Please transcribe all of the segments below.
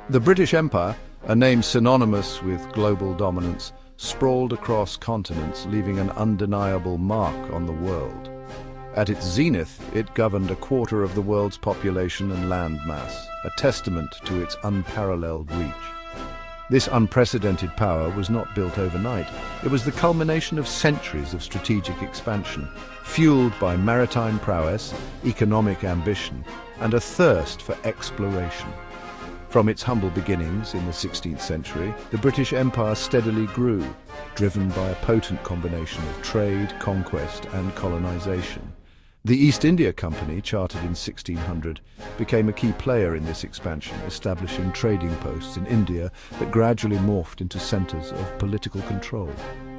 The British Empire, a name synonymous with global dominance, sprawled across continents, leaving an undeniable mark on the world. At its zenith, it governed a quarter of the world's population and landmass, a testament to its unparalleled reach. This unprecedented power was not built overnight. It was the culmination of centuries of strategic expansion, fueled by maritime prowess, economic ambition, and a thirst for exploration. From its humble beginnings in the 16th century, the British Empire steadily grew, driven by a potent combination of trade, conquest, and colonization. The East India Company, chartered in 1600, became a key player in this expansion, establishing trading posts in India that gradually morphed into centers of political control.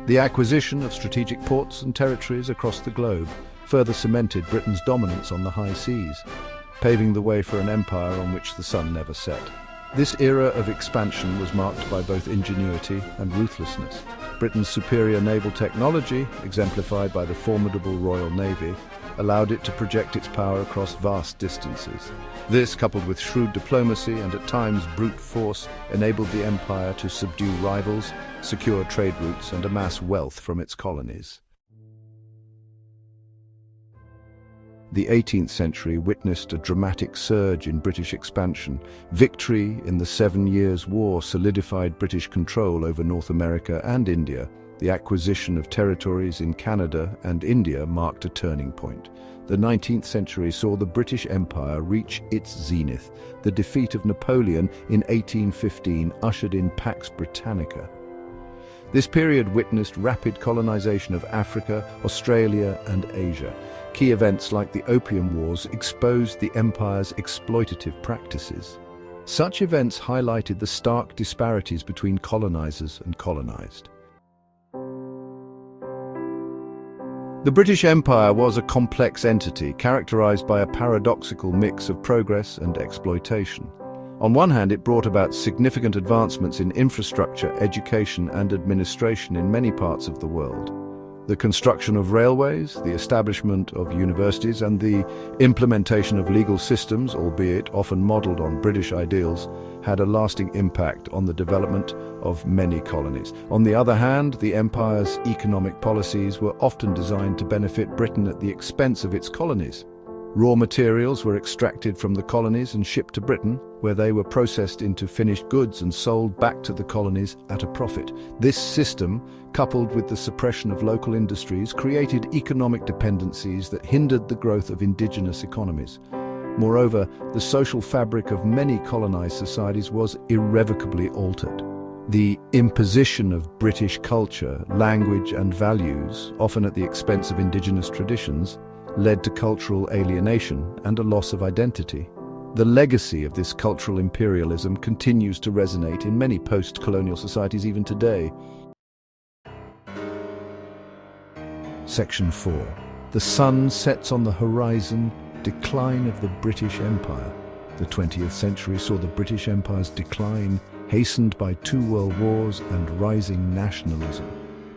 The acquisition of strategic ports and territories across the globe further cemented Britain's dominance on the high seas, paving the way for an empire on which the sun never set. This era of expansion was marked by both ingenuity and ruthlessness. Britain's superior naval technology, exemplified by the formidable Royal Navy, allowed it to project its power across vast distances. This, coupled with shrewd diplomacy and at times brute force, enabled the empire to subdue rivals, secure trade routes, and amass wealth from its colonies. The 18th century witnessed a dramatic surge in British expansion. Victory in the 7 Years' War solidified British control over North America and India. The acquisition of territories in Canada and India marked a turning point. The 19th century saw the British Empire reach its zenith. The defeat of Napoleon in 1815 ushered in Pax Britannica. This period witnessed rapid colonization of Africa, Australia, and Asia. Key events like the Opium Wars exposed the empire's exploitative practices. Such events highlighted the stark disparities between colonizers and colonized. The British Empire was a complex entity characterized by a paradoxical mix of progress and exploitation. On one hand, it brought about significant advancements in infrastructure, education, and administration in many parts of the world. The construction of railways, the establishment of universities, and the implementation of legal systems, albeit often modeled on British ideals, had a lasting impact on the development of many colonies. On the other hand, the empire's economic policies were often designed to benefit Britain at the expense of its colonies. Raw materials were extracted from the colonies and shipped to Britain, where they were processed into finished goods and sold back to the colonies at a profit. This system, coupled with the suppression of local industries, created economic dependencies that hindered the growth of indigenous economies. Moreover, the social fabric of many colonized societies was irrevocably altered. The imposition of British culture, language, and values, often at the expense of indigenous traditions, led to cultural alienation and a loss of identity. The legacy of this cultural imperialism continues to resonate in many post-colonial societies even today. Section 4. The sun sets on the horizon. Decline of the British Empire. The 20th century saw the British Empire's decline, hastened by 2 world wars and rising nationalism.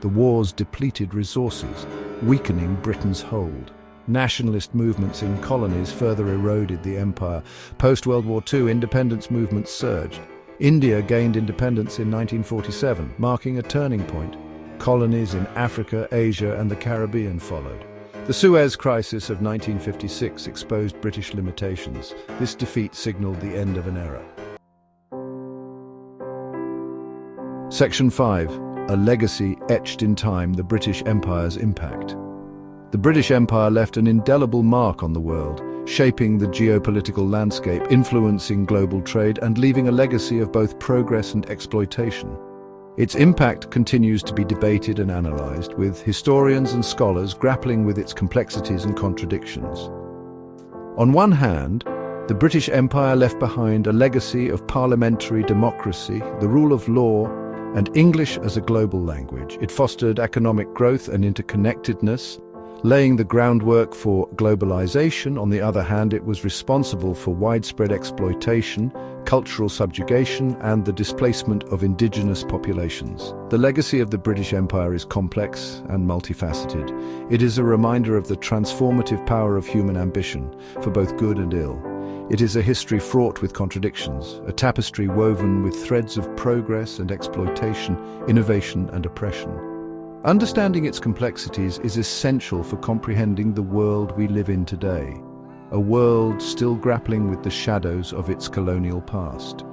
The wars depleted resources, weakening Britain's hold. Nationalist movements in colonies further eroded the empire. Post-World War II, independence movements surged. India gained independence in 1947, marking a turning point. Colonies in Africa, Asia, and the Caribbean followed. The Suez Crisis of 1956 exposed British limitations. This defeat signaled the end of an era. Section 5. A legacy etched in time: the British Empire's impact. The British Empire left an indelible mark on the world, shaping the geopolitical landscape, influencing global trade, and leaving a legacy of both progress and exploitation. Its impact continues to be debated and analyzed, with historians and scholars grappling with its complexities and contradictions. On one hand, the British Empire left behind a legacy of parliamentary democracy, the rule of law, and English as a global language. It fostered economic growth and interconnectedness, laying the groundwork for globalization. On the other hand, it was responsible for widespread exploitation, cultural subjugation, and the displacement of indigenous populations. The legacy of the British Empire is complex and multifaceted. It is a reminder of the transformative power of human ambition, for both good and ill. It is a history fraught with contradictions, a tapestry woven with threads of progress and exploitation, innovation and oppression. Understanding its complexities is essential for comprehending the world we live in today, a world still grappling with the shadows of its colonial past.